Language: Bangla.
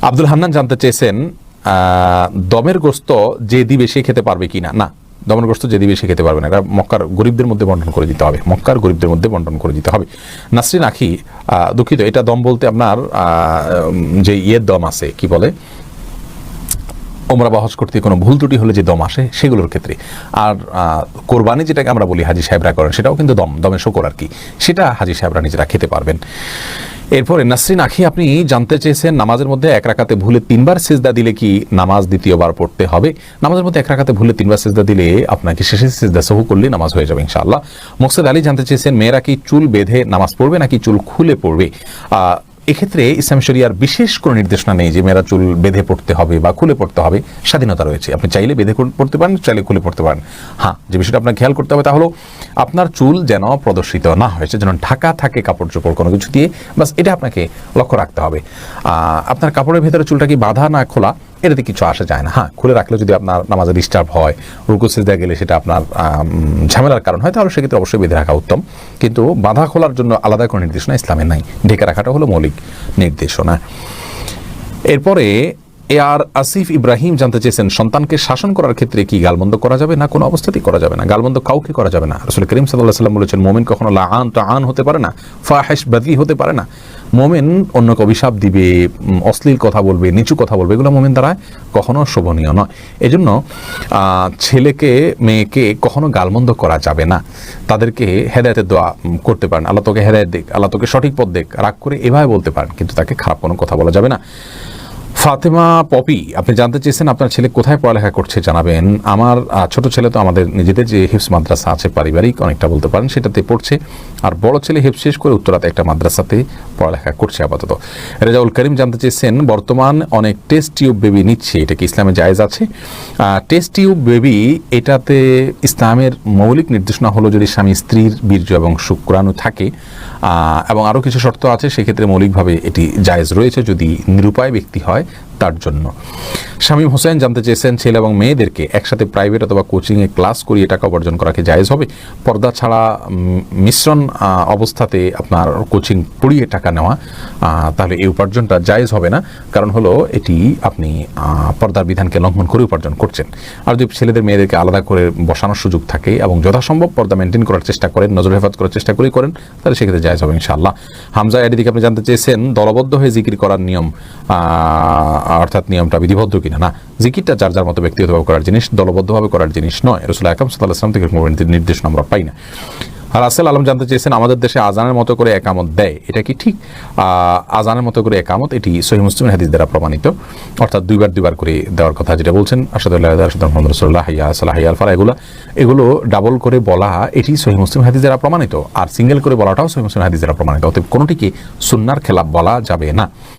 আব্দুল হান্নান জানতে চেয়েছেন দমের গোস্ত যে দিবে সে খেতে পারবে কিনা। না, দমের গোস্ত যে দিবে সে খেতে পারবে না, এটা মক্কার গরিবদের মধ্যে বন্টন করে দিতে হবে, মক্কার গরিবদের মধ্যে বন্টন করে দিতে হবে। নাসরিন আখি, দুঃখিত, এটা দম বলতে আপনার যে ইয়ের দম আছে, কি বলে, ওমরা বা হজ করতে কোনো ভুল ত্রুটি হলে যে দম আসে সেগুলোর ক্ষেত্রে। আর কোরবানি যেটাকে আমরা বলি হাজি সাহেবরা করেন, সেটাও কিন্তু দমের শকর আর কি, সেটা হাজি সাহেবরা নিজেরা খেতে পারবেন। এরপরে নাসরিন আখি, আপনি জানতে চেয়েছেন নামাজের মধ্যে এক রাকাতে ভুলে 3 বার সিজদা দিলে কি নামাজ দ্বিতীয়বার পড়তে হবে? নামাজের মধ্যে এক রাকাতে ভুলে 3 বার সিজদা দিলে আপনাকে শেষে সিজদা সহু করলে নামাজ হয়ে যাবে ইনশাআল্লাহ। মোকসেদ আলী জানতে চেয়েছেন মেয়েরা কি চুল বেঁধে নামাজ পড়বে নাকি চুল খুলে পড়বে? এক্ষেত্রে ইসলাম শরিয়ার বিশেষ কোনো নির্দেশনা নেই যে মেয়েরা চুল বেঁধে পড়তে হবে বা খুলে পড়তে হবে, স্বাধীনতা রয়েছে। আপনি চাইলে বেঁধে পড়তে পারেন, চাইলে খুলে পড়তে পারেন। হ্যাঁ, যে বিষয়টা আপনার খেয়াল করতে হবে তা হলো আপনার চুল যেন প্রদর্শিত না হয়েছে, যেন ঢাকা থাকে কাপড় চোপড় কোনো কিছু দিয়ে, বাস এটা আপনাকে লক্ষ্য রাখতে হবে। আপনার কাপড়ের ভেতরে চুলটা কি বাঁধা না খোলা, এটাতে কিছু আসা যায় না। হ্যাঁ, খুলে রাখলে যদি আপনার নামাজে ডিস্টার্ব হয়, রুকু সিজদা গেলে সেটা আপনার ঝামেলার কারণ হয়, তাহলে সেক্ষেত্রে অবশ্যই বেঁধে রাখা উত্তম। কিন্তু বাঁধা খোলার জন্য আলাদা কোনো নির্দেশনা ইসলামে নাই, ঢেকে রাখাটা হলো মৌলিক নির্দেশনা। এরপরে আর আসিফ ইব্রাহিম জানতে চেয়েছেন সন্তানকে শাসন করার ক্ষেত্রে কি গালমন্দ করা যাবে? না, কোনো অবস্থাতেই করা যাবে না, গালমন্দ কাউকে করা যাবে না। রাসূল করিম সাল্লাল্লাহু আলাইহি ওয়াসাল্লাম বলেছেন মুমিন কখনো লাআন তাআন হতে পারে না, ফাহিশ বাদী হতে পারে না। মুমিন অন্যকে অভিশাপ দিবে, অশ্লীল কথা বলবে, নিচু কথা বলবে, এগুলো মুমিন দ্বারা কখনো শোভনীয় নয়। এজন্য ছেলেকে মেয়েকে কখনো গালমন্দ করা যাবে না। তাদেরকে হেদায়েতের দোয়া করতে পারেন, আল্লাহ তোকে হেদায়েত দেখ, আল্লাহ তোকে সঠিক পথ দেখ, রাগ করে এভাবে বলতে পারেন, কিন্তু তাকে খারাপ কোনো কথা বলা যাবে না। ফাতেমা পপি, আপনি জানতে চেয়েছেন আপনার ছেলে কোথায় পড়ালেখা করছে জানাবেন। আমার ছোট ছেলে তো আমাদের নিজেদের যে হিফজ মাদ্রাসা আছে পারিবারিক, অনেকটা বলতে পারেন, সেটাতে পড়ছে। আর বড় ছেলে হিফজ শেষ করে উত্তরাতে একটা মাদ্রাসাতে পড়ালেখা করছে আপাতত। রেজাউল করিম জানতে চেয়েছেন বর্তমান অনেক টেস্ট টিউব বেবি নিচ্ছে, এটা কি ইসলামে জায়েজ আছে? টেস্ট টিউব বেবি, এটাতে ইসলামের মৌলিক নির্দেশনা হলো যদি স্বামী স্ত্রীর বীর্য এবং শুক্রাণু থাকে এবং আরও কিছু শর্ত আছে, সেক্ষেত্রে মৌলিকভাবে এটি জায়েজ রয়েছে যদি নিরুপায় ব্যক্তি হয় তার জন্য। শামীম হোসেন জানতে চেয়েছেন ছেলে এবং মেয়েদেরকে একসাথে প্রাইভেট অথবা কোচিংয়ে ক্লাস করিয়ে টাকা উপার্জন করা কি জায়েজ হবে? পর্দা ছাড়া মিশ্রণ অবস্থাতে আপনার কোচিং পড়িয়ে টাকা নেওয়া, তাহলে এই উপার্জনটা জায়েজ হবে না। কারণ হলো এটি আপনি পর্দার বিধানকে লঙ্ঘন করে উপার্জন করছেন। আর যদি ছেলেদের মেয়েদেরকে আলাদা করে বসানোর সুযোগ থাকে এবং যথাসম্ভব পর্দা মেনটেন করার চেষ্টা করেন, নজর হেফাজত করার চেষ্টা করেন, তাহলে সেক্ষেত্রে জায়েজ হবে ইনশাআল্লাহ। হামজা এদিকে আপনি জানতে চেয়েছেন দলবদ্ধ হয়ে জিকির করার নিয়ম, অর্থাৎ নিয়মটা বিধিবদ্ধ কিনা। না, জিকিরটা যার যার মতো ব্যক্তিগতভাবে করার জিনিস, দলবদ্ধভাবে করার জিনিস নয়। রাসূল আকরাম সাল্লাল্লাহু আলাইহি ওয়াসাল্লাম থেকে নির্দেশনা আমরা পাই না। আর রাসেল আলম জানতে চেয়েছেন আমাদের দেশে আজানের মতো করে একামত দেয়, এটা কি ঠিক? আজানের মতো করে একামত, এটি সহিহ মুসলিমের হাদিস দ্বারা প্রমাণিত, অর্থাৎ দুইবার করে দেওয়ার কথা যেটা বলছেন, আশহাদু আল্লা ইলাহা ইল্লাল্লাহ আশহাদু আন্না মুহাম্মাদুর রাসূলুল্লাহ, হাইয়া আলাস সালাহ, হাইয়া আল ফালাহ, এগুলো ডাবল করে বলা, এটি সহিহ মুসলিম হাদিস দ্বারা প্রমাণিত। আর সিঙ্গেল করে বলাটাও সহিহ মুসলিম হাদিস দ্বারা প্রমাণিত। অতএব কোনোটিকে সুন্নাহর খেলাফ বলা যাবে না।